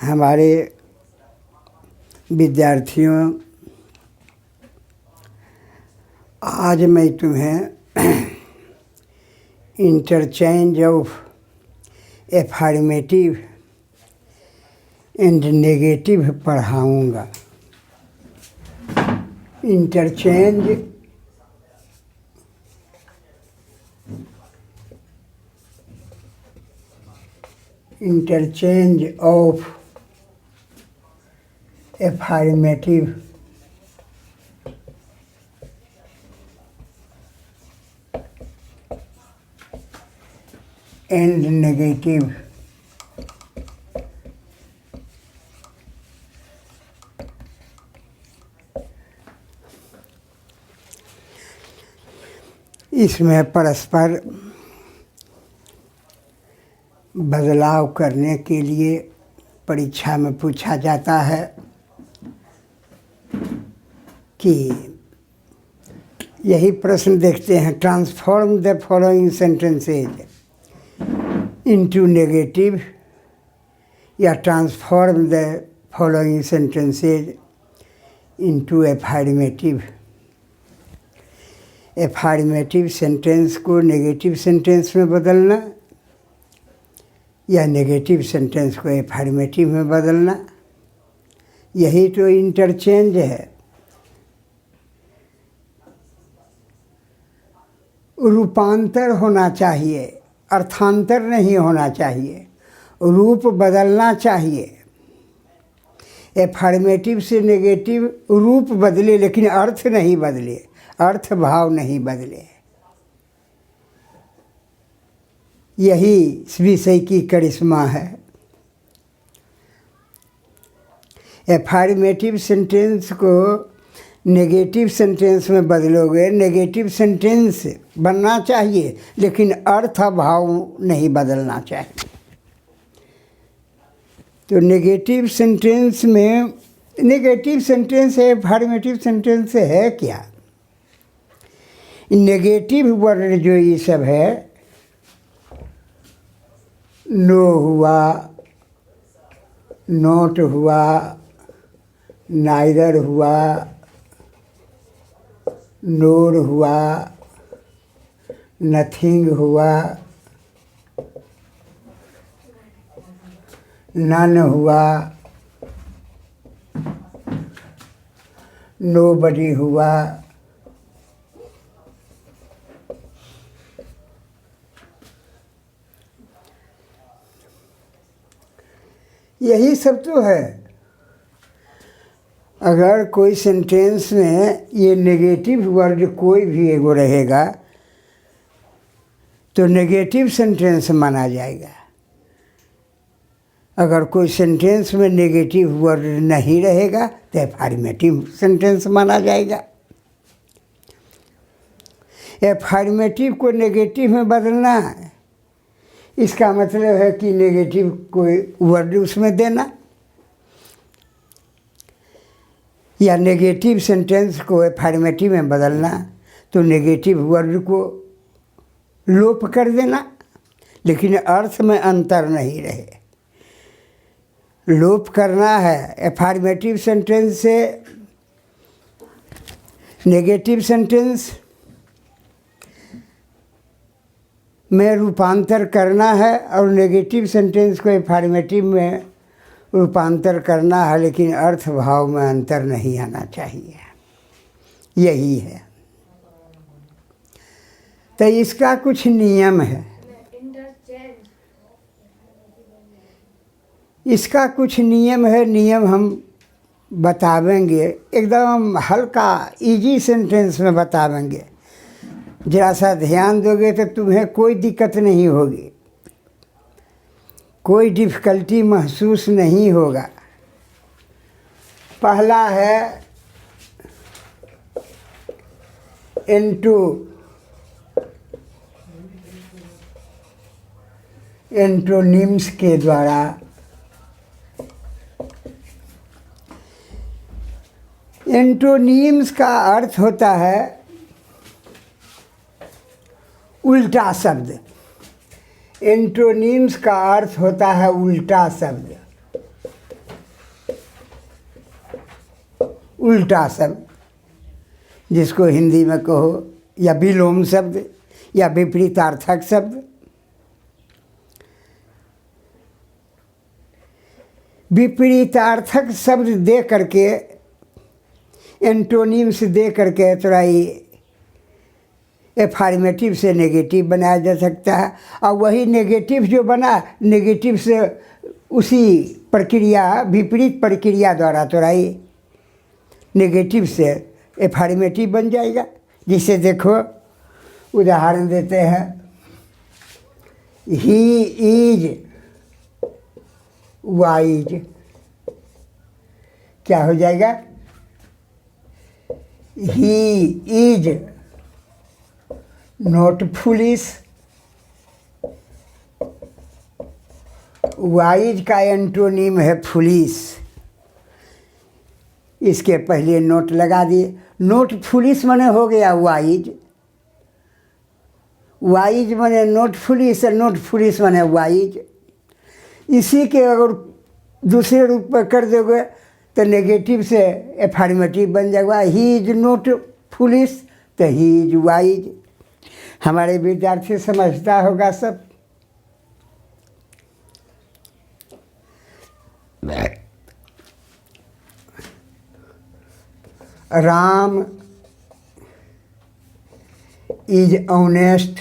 हमारे विद्यार्थियों, आज मैं तुम्हें interchange of affirmative and negative पढ़ाऊँगा। Interchange of affirmative and negative. इसमें परस्पर बदलाव करने के लिए परीक्षा में पूछा जाता है कि यही प्रश्न देखते हैं, transform the following sentences into negative या transform the following sentences into affirmative. Affirmative sentence को नेगेटिव सेंटेंस में बदलना या नेगेटिव सेंटेंस को एफर्मेटिव में बदलना, यही तो इंटरचेंज है। रूपांतर होना चाहिए, अर्थांतर नहीं होना चाहिए, रूप बदलना चाहिए। एफर्मेटिव से नेगेटिव रूप बदले लेकिन अर्थ नहीं बदले, अर्थ भाव नहीं बदले। यही इस विषय की करिश्मा है। एफर्मेटिव सेंटेंस को नेगेटिव सेंटेंस में बदलोगे, नेगेटिव सेंटेंस बनना चाहिए लेकिन अर्थ भाव नहीं बदलना चाहिए। तो नेगेटिव सेंटेंस में, नेगेटिव सेंटेंस है, एफर्मेटिव सेंटेंस है क्या? नेगेटिव वर्ड जो ये सब है, नो हुआ, नॉट हुआ, नाइदर हुआ, नोर हुआ, नथिंग हुआ, नन हुआ, नोबडी हुआ, यही सब तो है। अगर कोई सेंटेंस में ये नेगेटिव वर्ड कोई भी एगो रहेगा तो नेगेटिव सेंटेंस माना जाएगा। अगर कोई सेंटेंस में नेगेटिव वर्ड नहीं रहेगा तो एफर्मेटिव सेंटेंस माना जाएगा। एफर्मेटिव को नेगेटिव में बदलना है, इसका मतलब है कि नेगेटिव कोई वर्ड उसमें देना, या नेगेटिव सेंटेंस को एफर्मेटिव में बदलना तो नेगेटिव वर्ड को लोप कर देना, लेकिन अर्थ में अंतर नहीं रहे। लोप करना है, एफर्मेटिव सेंटेंस से नेगेटिव सेंटेंस में रूपांतर करना है और नेगेटिव सेंटेंस को एफर्मेटिव में रूपांतर करना है, लेकिन अर्थ भाव में अंतर नहीं आना चाहिए। यही है। तो इसका कुछ नियम है, इसका कुछ नियम है। नियम हम बतावेंगे, एकदम हल्का इजी सेंटेंस में बतावेंगे। जरा सा ध्यान दोगे तो तुम्हें कोई दिक्कत नहीं होगी, कोई डिफ़िकल्टी महसूस नहीं होगा। पहला है एंटोनिम्स के द्वारा। एंटोनिम्स का अर्थ होता है उल्टा शब्द। एंटोनिम्स का अर्थ होता है उल्टा शब्द। उल्टा शब्द, जिसको हिंदी में कहो, या विलोम शब्द या विपरीतार्थक शब्द। विपरीतार्थक शब्द दे करके, एंटोनिम्स दे करके थोड़ा ही एफर्मेटिव से नेगेटिव बनाया जा सकता है, और वही नेगेटिव जो बना, नेगेटिव से उसी प्रक्रिया, विपरीत प्रक्रिया द्वारा थोड़ा ही नेगेटिव से एफर्मेटिव बन जाएगा। जिसे देखो उदाहरण देते हैं, ही इज वाइज, क्या हो जाएगा? He is not foolish. Wise का एंटोनिम है फुलिश, इसके पहले नोट लगा दिए। नोट फुलिश माने हो गया वाइज, वाइज माने नोट फुलिश, नोट फुलिश माने वाइज। इसी के अगर दूसरे रूप में कर दोगे तो नेगेटिव से एफर्मेटिव बन जाएगा। ही इज नोट फुलिश तो ही इज वाइज। हमारे विद्यार्थी समझता होगा सब। राम इज ऑनेस्ट,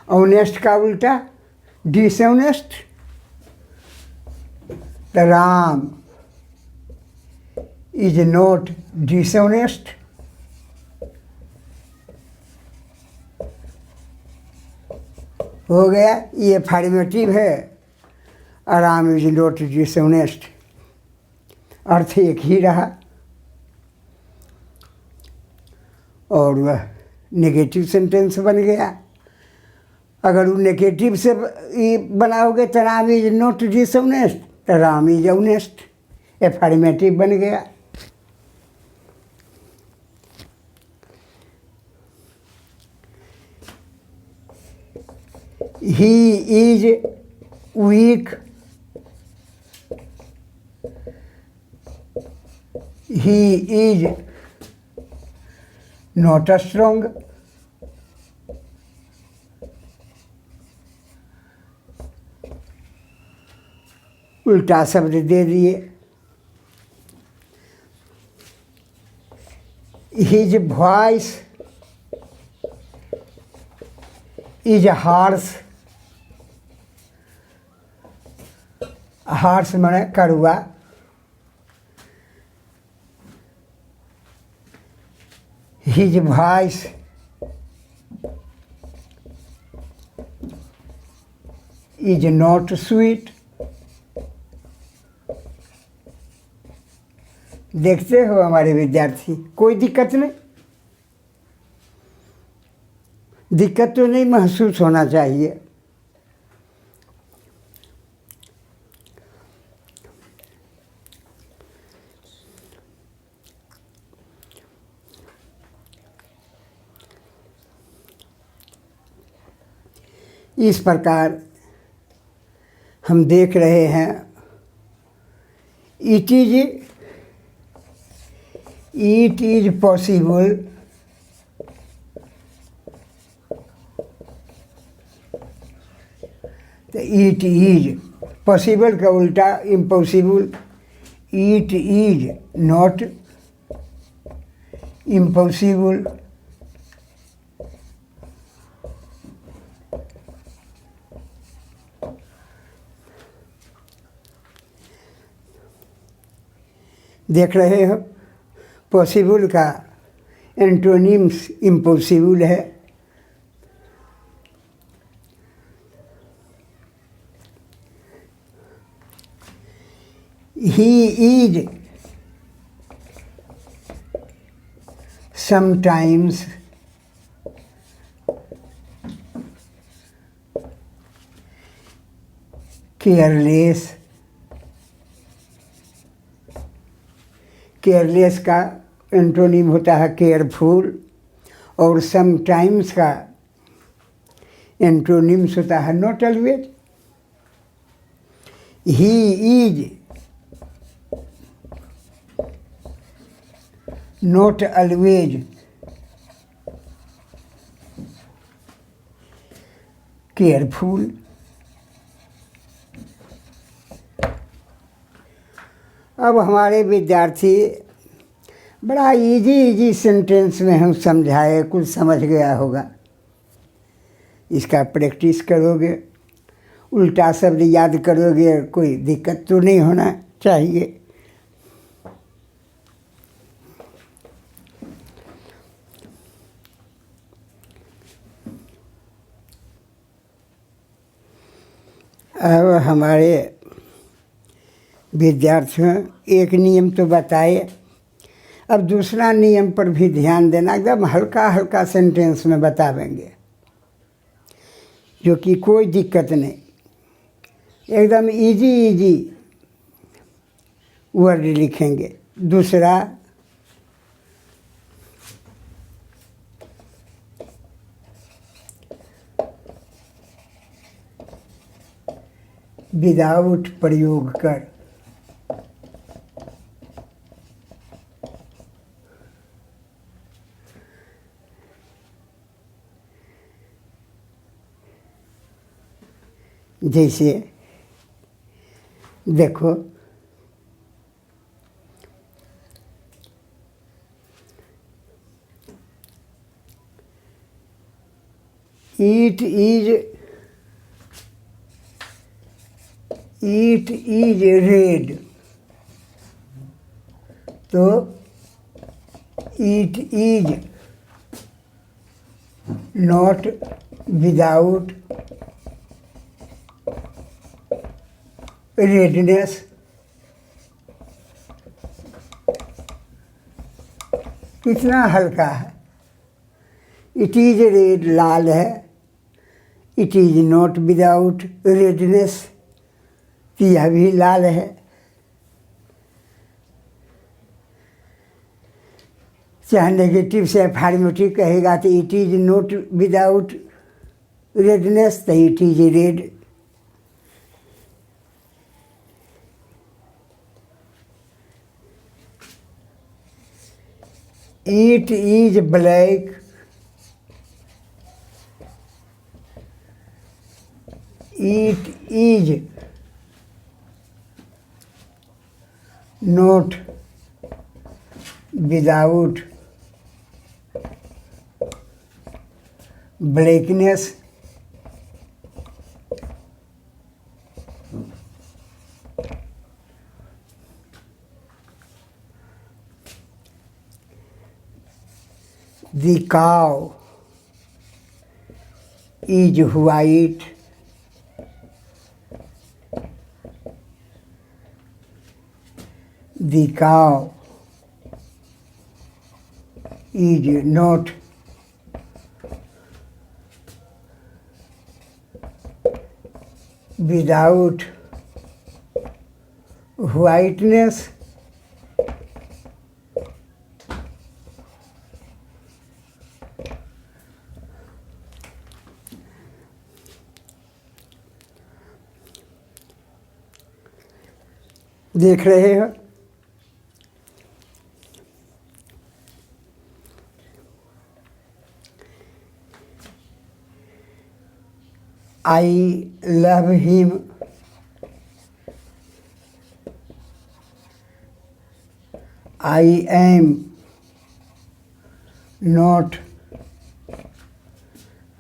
ऑनेस्ट का उल्टा डिसऑनेस्ट। तो राम इज नॉट डिसऑनेस्ट। हो गया, ये एफर्मेटिव है। राम इज नॉट डिसऑनेस्ट, अर्थ एक ही रहा, और वह नेगेटिव सेंटेंस बन गया। अगर वो नेगेटिव से बनाओगे तो राम इज नॉट डिसऑनेस्ट, तो राम इज ऑनेस्ट, एफर्मेटिव बन गया। He is weak, he is not strong. उल्टा शब्द दे दिए। His voice is harsh, harsh माने कड़वा। His voice is not sweet. देखते हो हमारे विद्यार्थी, कोई दिक्कत नहीं, दिक्कत तो नहीं महसूस होना चाहिए। इस प्रकार हम देख रहे हैं, इट इज पॉसिबल, तो इट इज पॉसिबल का उल्टा impossible. It is not impossible. देख रहे हो, पॉसिबल का एंटोनिम्स इम्पॉसिबल है। He is sometimes careless. Careless का एंटोनिम होता है केयरफुल, और समटाइम्स का एंटोनिम्स होता है not always. He is not always careful. अब हमारे विद्यार्थी बड़ा इजी सेंटेंस में हम समझाए, कुछ समझ गया होगा। इसका प्रैक्टिस करोगे, उल्टा शब्द याद करोगे, कोई दिक्कत तो नहीं होना चाहिए। अब हमारे विद्यार्थियों एक नियम तो बताए, अब दूसरा नियम पर भी ध्यान देना। एकदम हल्का हल्का सेंटेंस में बतावेंगे, जो कि कोई दिक्कत नहीं, एकदम इजी वर्ड लिखेंगे। दूसरा, विदाउट प्रयोग कर। जैसे देखो, इट इज रेड, तो it is not without redness. कितना हल्का है। इट इज रेड लाल है, it is not without redness, यह भी लाल है। चाहे नेगेटिव से अफर्मेटिव कहेगा तो it is not without redness, तो it is red. It is black, it is not without blackness। The cow is white, the cow is not without whiteness। देख रहे हो, I love him, I am not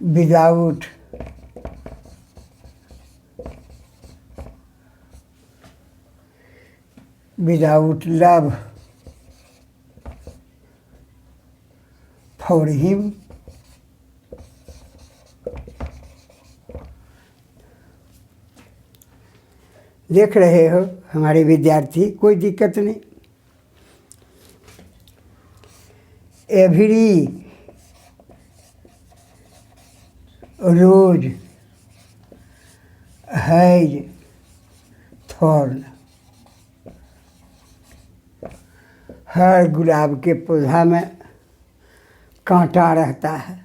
without love for him। देख रहे हो हमारे विद्यार्थी, कोई दिक्कत नहीं। एवरी रोज हैज थॉर्न, हर गुलाब के पौधा में कांटा रहता है।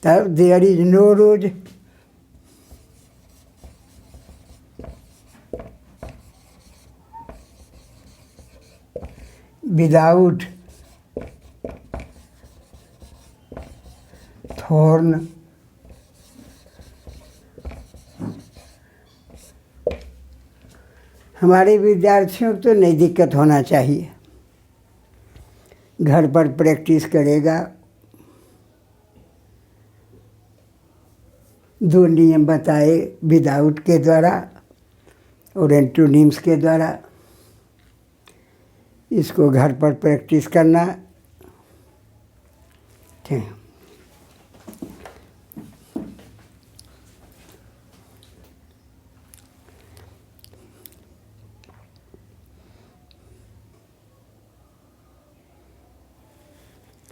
तब there is no rose. Without thorn हमारे विद्यार्थियों को तो नहीं दिक्कत होना चाहिए, घर पर प्रैक्टिस करेगा। 2 नियम बताए विदाउट के द्वारा और एंटोनिम्स के द्वारा, इसको घर पर प्रैक्टिस करना। ठीक,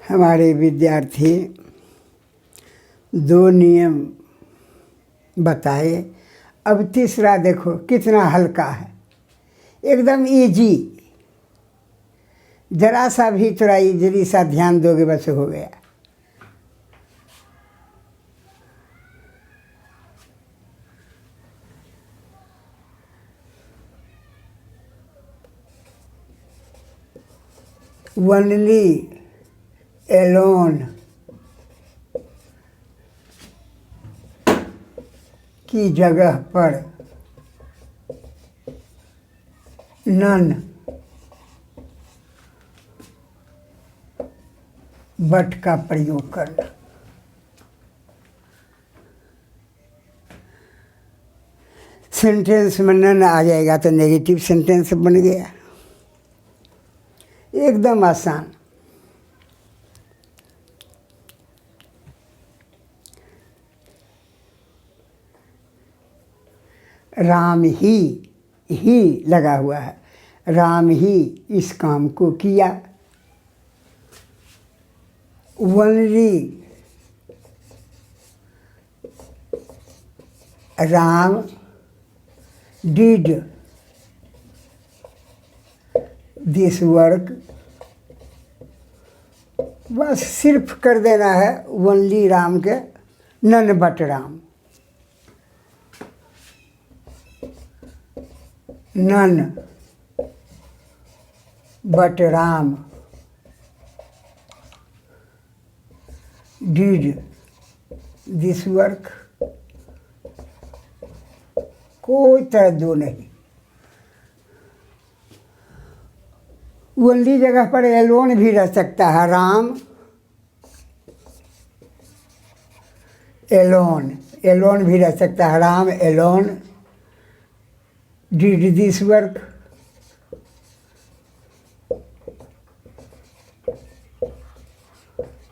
हमारे विद्यार्थी 2 नियम बताए। अब तीसरा देखो कितना हल्का है, एकदम इजी, जरा सा भी थोड़ा इजली सा ध्यान दोगे बस हो गया। ओनली, एलोन की जगह पर नन बट का प्रयोग करना। सेंटेंस में नन आ जाएगा तो नेगेटिव सेंटेंस बन गया, एकदम आसान। राम ही लगा हुआ है, राम ही इस काम को किया। Only Ram did this work, बस सिर्फ कर देना है ओनली राम के, none but Ram, none but Ram did this work. कोई तरद्दू नहीं। ओनली जगह पर एलोन भी रह सकता है, राम एलोन, एलोन भी रह सकता है, Ram alone did this work.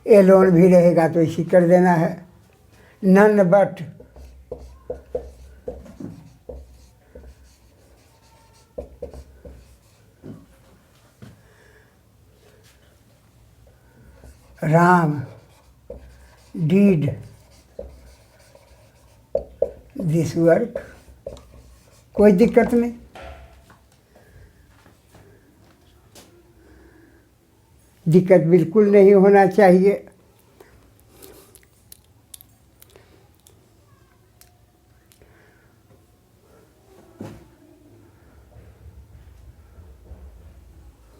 Alone भी रहेगा तो इसी कर देना है। None but Ram did this work, कोई दिक्कत नहीं। दिक्कत बिल्कुल नहीं होना चाहिए।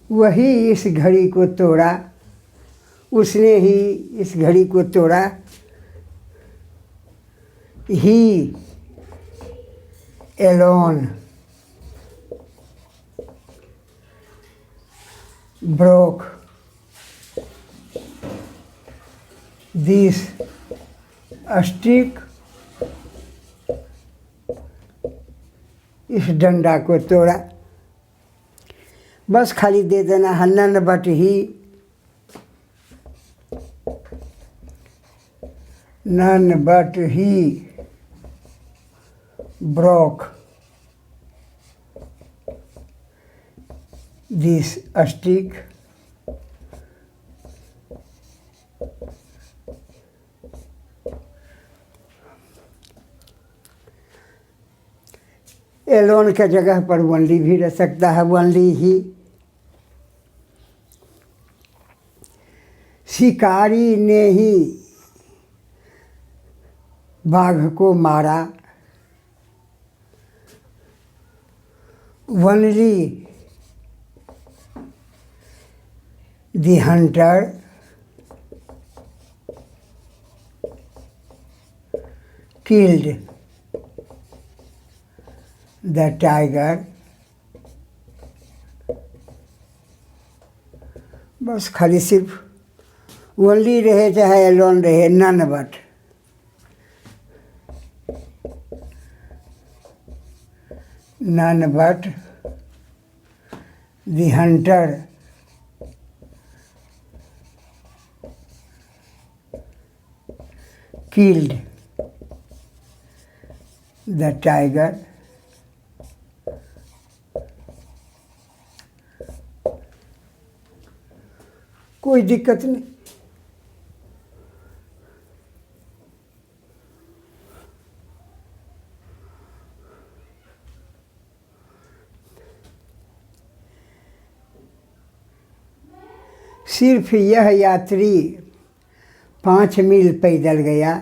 वही इस घड़ी को तोड़ा, उसने ही इस घड़ी को तोड़ा। He alone broke this stick, इस डंडा को तोड़ा। बस खाली दे देना है none but he, none but he broke this stick. Alone के जगह पर ओनली भी रह सकता है, ओनली ही। शिकारी ने ही बाघ को मारा, only The hunter killed the tiger। बस खाली सिर्फ ओनली रहे चाहे एलोन रहे, none but. None but the hunter killed the tiger। कोई दिक्कत नहीं। सिर्फ यह यात्री 5 मील पैदल गया।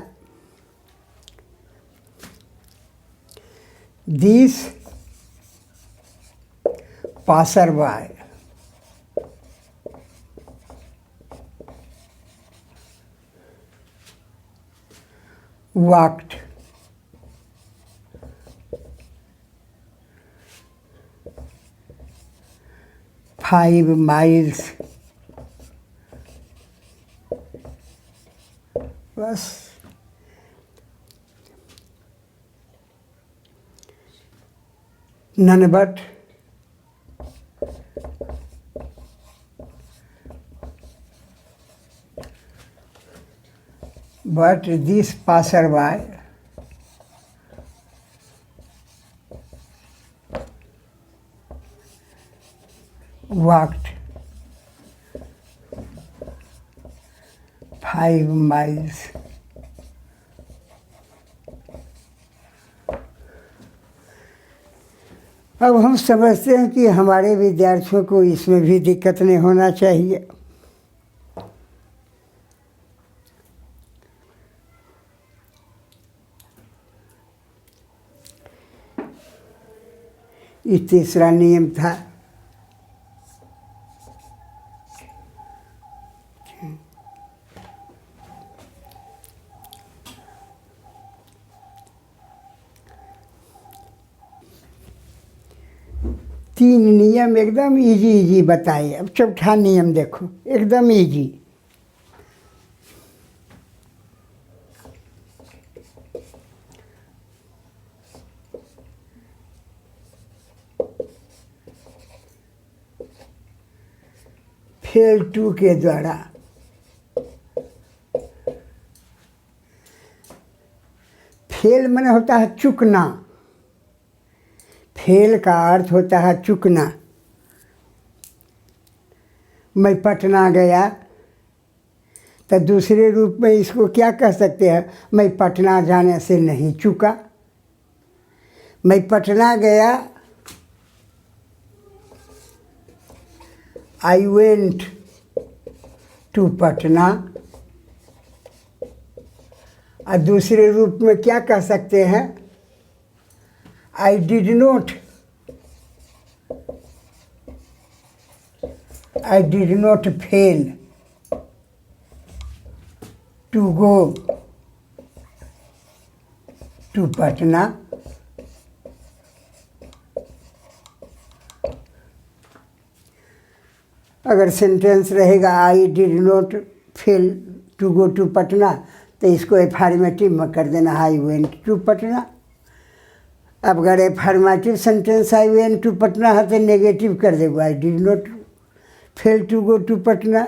This passerby walked 5 miles। बस none but this passerby walked 5 miles। अब हम समझते हैं कि हमारे विद्यार्थियों को इसमें भी दिक्कत नहीं होना चाहिए। ये तीसरा नियम था। तीन नियम एकदम इजी इजी बताए। अब चौथा नियम देखो, एकदम इजी। फेल टू के द्वारा फेल माने होता है चूकना। फेल का अर्थ होता है चूकना। मैं पटना गया तो दूसरे रूप में इसको क्या कह सकते हैं? मैं पटना जाने से नहीं चूका। मैं पटना गया, आई वेंट टू पटना। और दूसरे रूप में क्या कह सकते हैं? I did not fail to go to Patna। अगर सेंटेंस रहेगा I did not fail to go to Patna तो इसको एफर्मेटिव में कर देना, I went to Patna। अब अगर affirmative sentence I went to Patna है तो नेगेटिव कर देगा, I did not fail to go to Patna.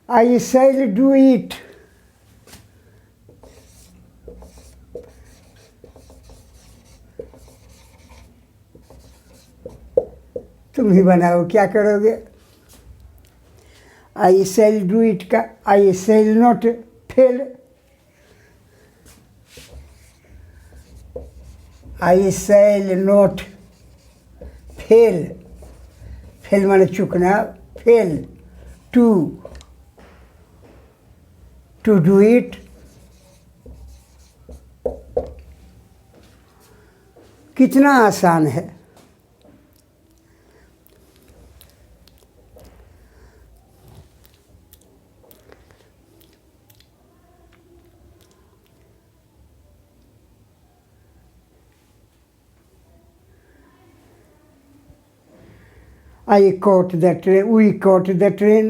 I shall do it. तुम ही बनाओ क्या करोगे। I shall do it का I shall not fail। I shall not fail। Fail माने चूकना। Fail to do it। कितना आसान है। I caught the train, we caught the train.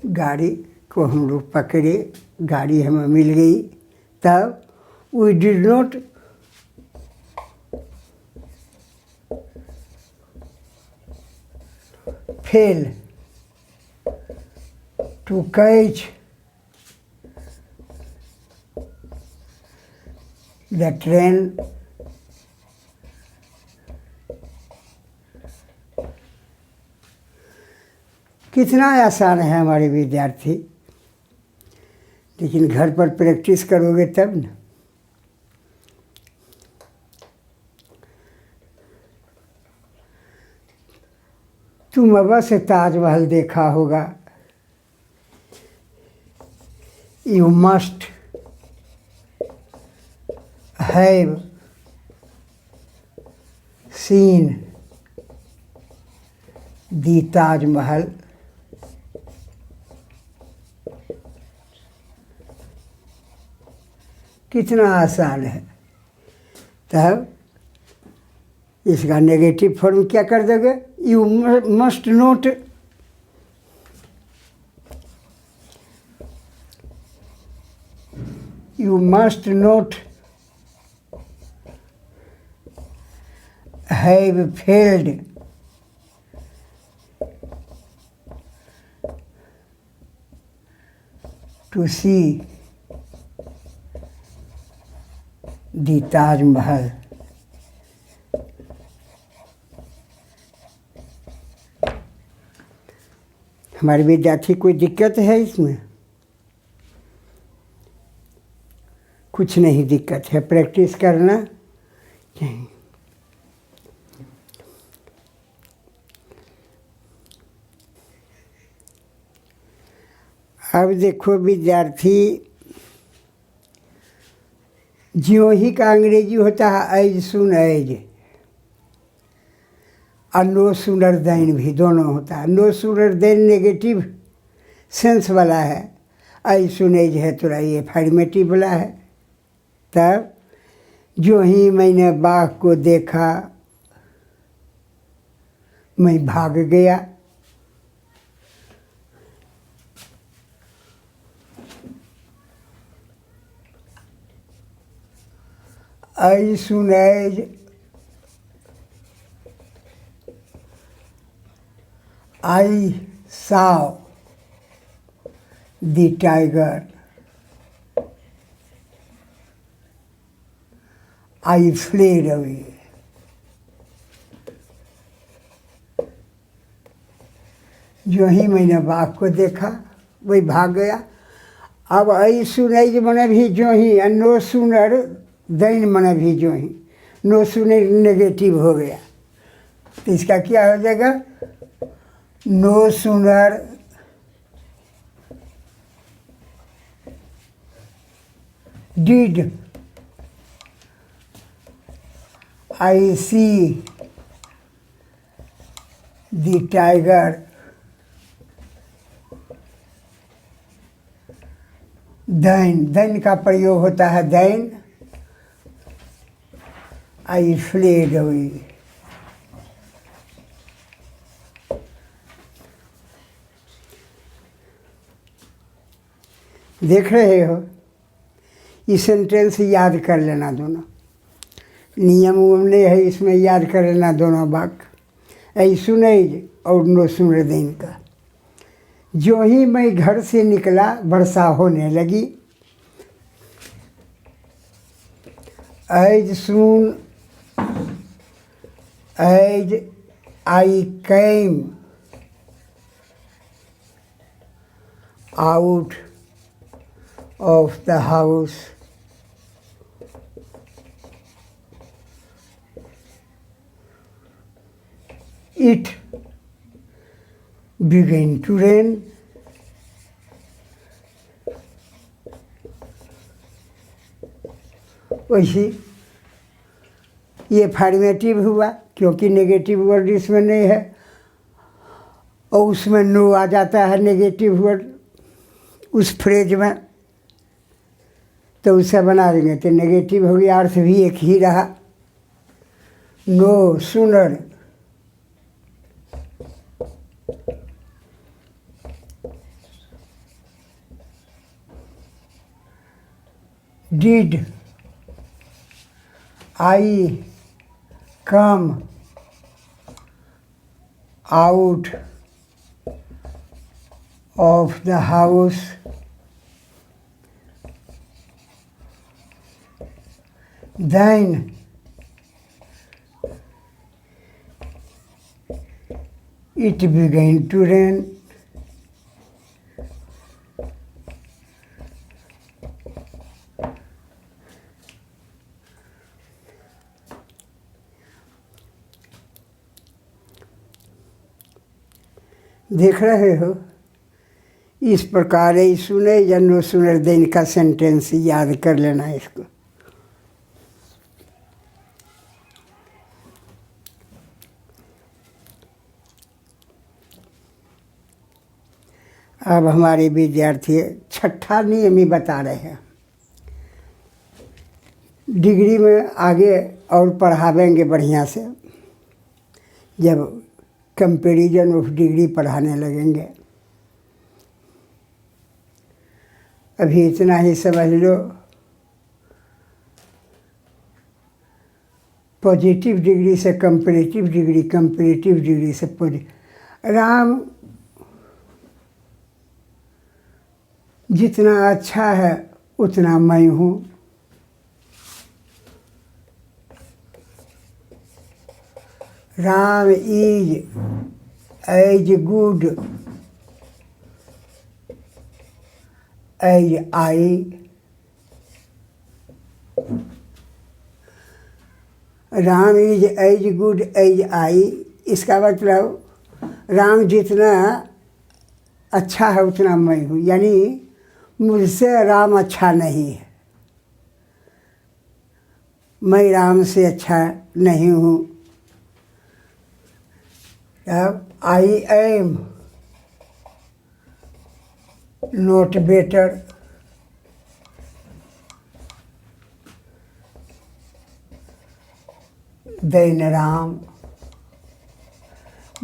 गाड़ी को हम लोग पकड़े, गाड़ी हमें मिल गई। तब we did not fail to catch the train कितना आसान है हमारे विद्यार्थी, लेकिन घर पर प्रैक्टिस करोगे तब ना। तुम अवश्य ताजमहल देखा होगा। You must have seen the Taj Mahal. कितना आसान है। तब इसका नेगेटिव फॉर्म क्या कर दोगे? You must note you must not have failed to see the Taj Mahal. हमारे विद्यार्थी कोई दिक्कत है इसमें? कुछ नहीं दिक्कत है, प्रैक्टिस करना चाहिए। अब देखो विद्यार्थी, ज्यों ही का अंग्रेजी होता है एज सुन एज, और नो सूनर देन भी दोनों होता है। No sooner than negative sense वाला है, एज सुन एज है तो ये अफर्मेटिव वाला है। तब जो ही मैंने बाघ को देखा मैं भाग गया। As soon as I saw the tiger, I fled away. जो ही मैंने बाघ को देखा वही भाग गया। अब आई सुनैज मने भी जो ही, नो सुनर दैन मने भी जो ही, नो सुनर नेगेटिव हो गया। तो इसका क्या हो जाएगा? No sooner did I see the tiger then का प्रयोग होता है then I fled away। देख रहे हो, ये सेंटेंस याद कर लेना दोनों। नियम उमने है इसमें, याद कर लेना दोनों वाक्य, ऐ सुनैज और नो सुनर दिन का। जो ही मैं घर से निकला वर्षा होने लगी। As soon as I came out of the house it began to rain, वैसे ये अफर्मेटिव हुआ क्योंकि नेगेटिव वर्ड इसमें नहीं है, और उसमें नो आ जाता है नेगेटिव वर्ड उस फ्रेज में, तो उसे बना देंगे तो नेगेटिव हो गया, अर्थ भी एक ही रहा। No sooner did I come out of the house then it began to rain. देख रहे हो, इस प्रकार ही सुने या नो सुनर देन का सेंटेंस याद कर लेना इसको। अब हमारे विद्यार्थी छठा नियम ही बता रहे हैं। डिग्री में आगे और पढ़ावेंगे बढ़िया से, जब कंपैरिजन ऑफ डिग्री पढ़ाने लगेंगे। अभी इतना ही समझ लो, पॉजिटिव डिग्री से कंपैरेटिव डिग्री, कंपैरेटिव डिग्री से पॉजिटिव। राम जितना अच्छा है उतना मैं हूँ। Ram is as good as I. Ram is as good as I, इसका मतलब राम जितना अच्छा है उतना मैं हूँ, यानी मुझसे राम अच्छा नहीं है, मैं राम से अच्छा नहीं हूँ। अब आई am not better than Ram.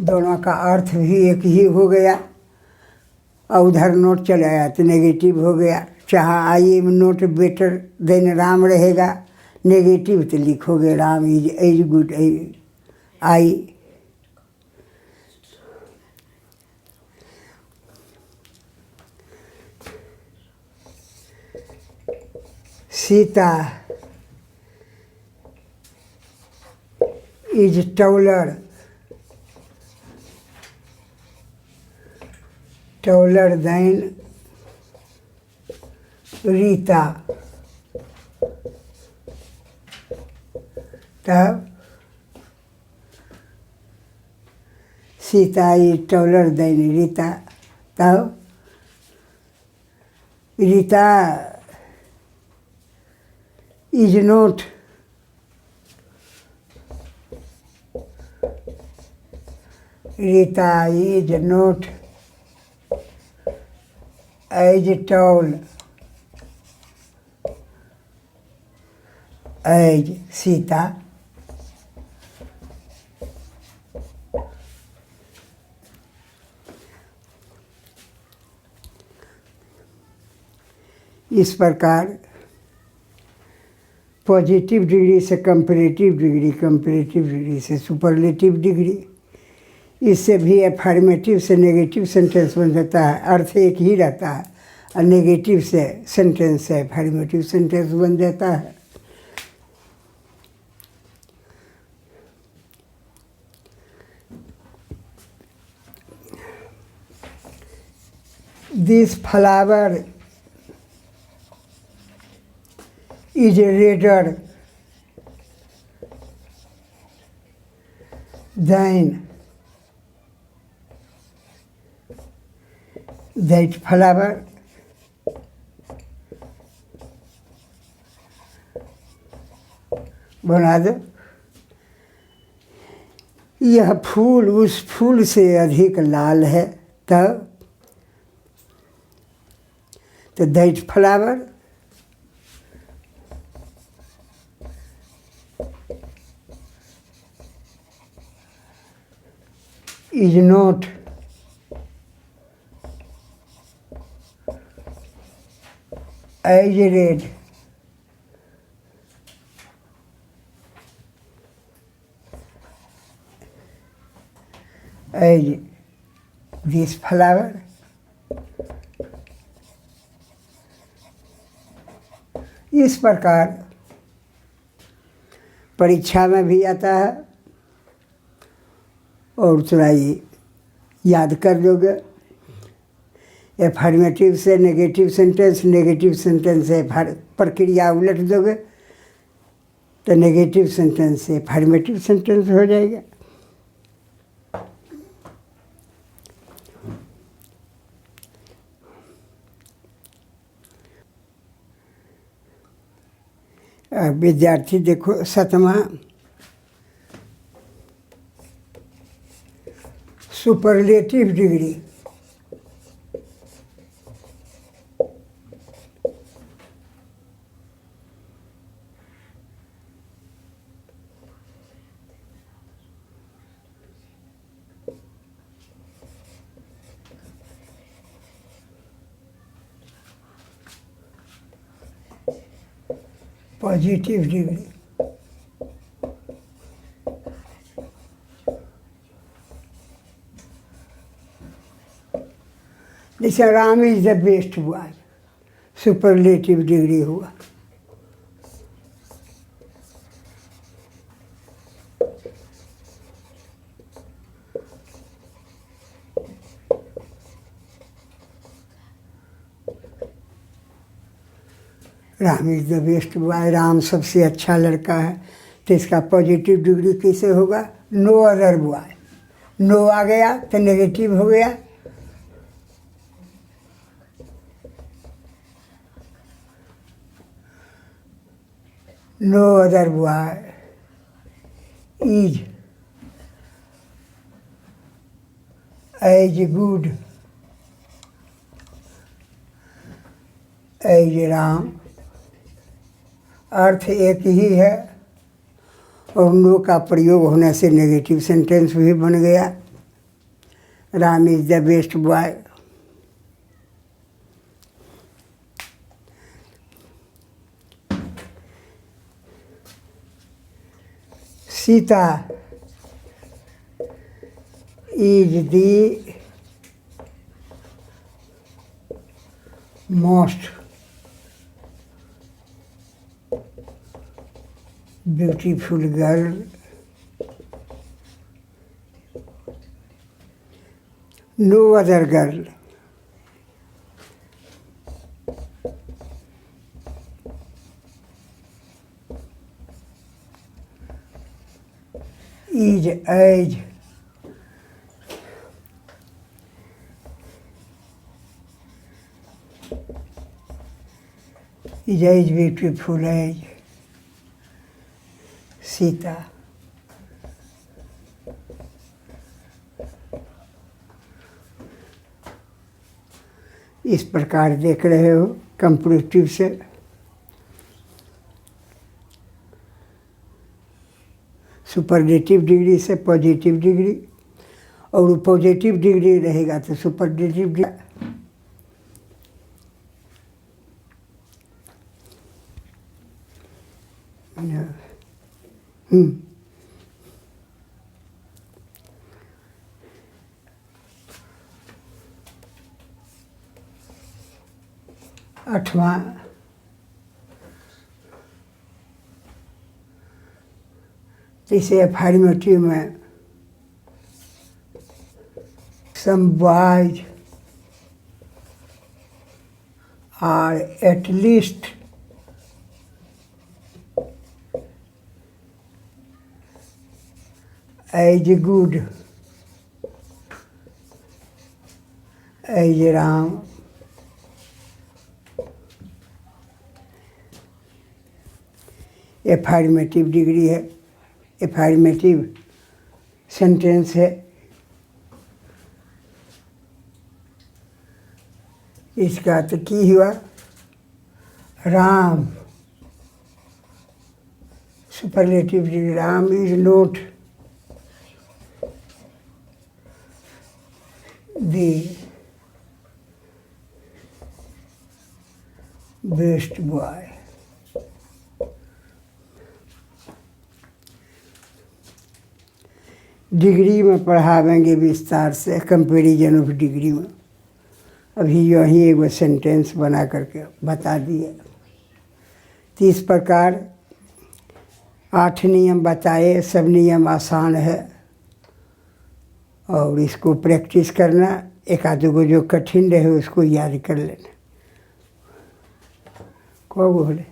दोनों का अर्थ भी एक ही हो गया, और उधर नोट चले आया तो नेगेटिव हो गया। चाहे I am not better than Ram रहेगा, नेगेटिव तो लिखोगे Ram is as good as I. Sita is taller than Rita. तब Sita is taller than Rita, तब Rita is not Rita is not as tall as Sita. इस प्रकार पॉजिटिव डिग्री से कंपैरेटिव डिग्री, कंपैरेटिव डिग्री से सुपरलेटिव डिग्री, इससे भी अफर्मेटिव से नेगेटिव सेंटेंस बन जाता है, अर्थ एक ही रहता है, और नेगेटिव से सेंटेंस से अफर्मेटिव सेंटेंस बन जाता है। This flower is redder than that flower बना दो। यह फूल उस फूल से अधिक लाल है तब तो that flower is not as red as this flower. इस प्रकार परीक्षा में भी आता है और थोड़ा ये याद कर लोगे। एफर्मेटिव से नेगेटिव सेंटेंस, नेगेटिव सेंटेंस से प्रक्रिया उलट दोगे तो नेगेटिव सेंटेंस से एफर्मेटिव सेंटेंस हो जाएगा। विद्यार्थी देखो 7वां सुपरलेटिव डिग्री। Positive degree. जैसे Ram is the best boy, superlative degree हुआ। Ram is the best boy, Ram सबसे अच्छा लड़का है, तो इसका पॉजिटिव डिग्री कैसे होगा? No other boy. नो आ गया तो नेगेटिव हो गया। No other boy is as good as Ram. अर्थ एक ही है और नो का प्रयोग होने से नेगेटिव सेंटेंस भी बन गया। Ram is the best boy. Sita is the most beautiful girl. No other girl is as beautiful as Sita. इस प्रकार देख रहे हो कंपैरेटिव से सुपरलेटिव डिग्री से पॉजिटिव डिग्री, और पॉजिटिव डिग्री रहेगा तो सुपरलेटिव डिग्री। आठवां जैसे एफर्मेटिव में some boys are at least as good as Ram affirmative degree है, एफर्मेटिव सेंटेंस है। इसका तो की हुआ, Ram superlative degree, Ram is not the best boy. Degree में पढ़ावेंगे विस्तार से, कंपेरिजन ऑफ डिग्री में। अभी यही एगो सेंटेंस बना करके बता दिए। तो इस प्रकार 8 नियम बताए, सब नियम आसान है और इसको प्रैक्टिस करना। एक आध गो जो कठिन रहे उसको याद कर लेना। कब बोले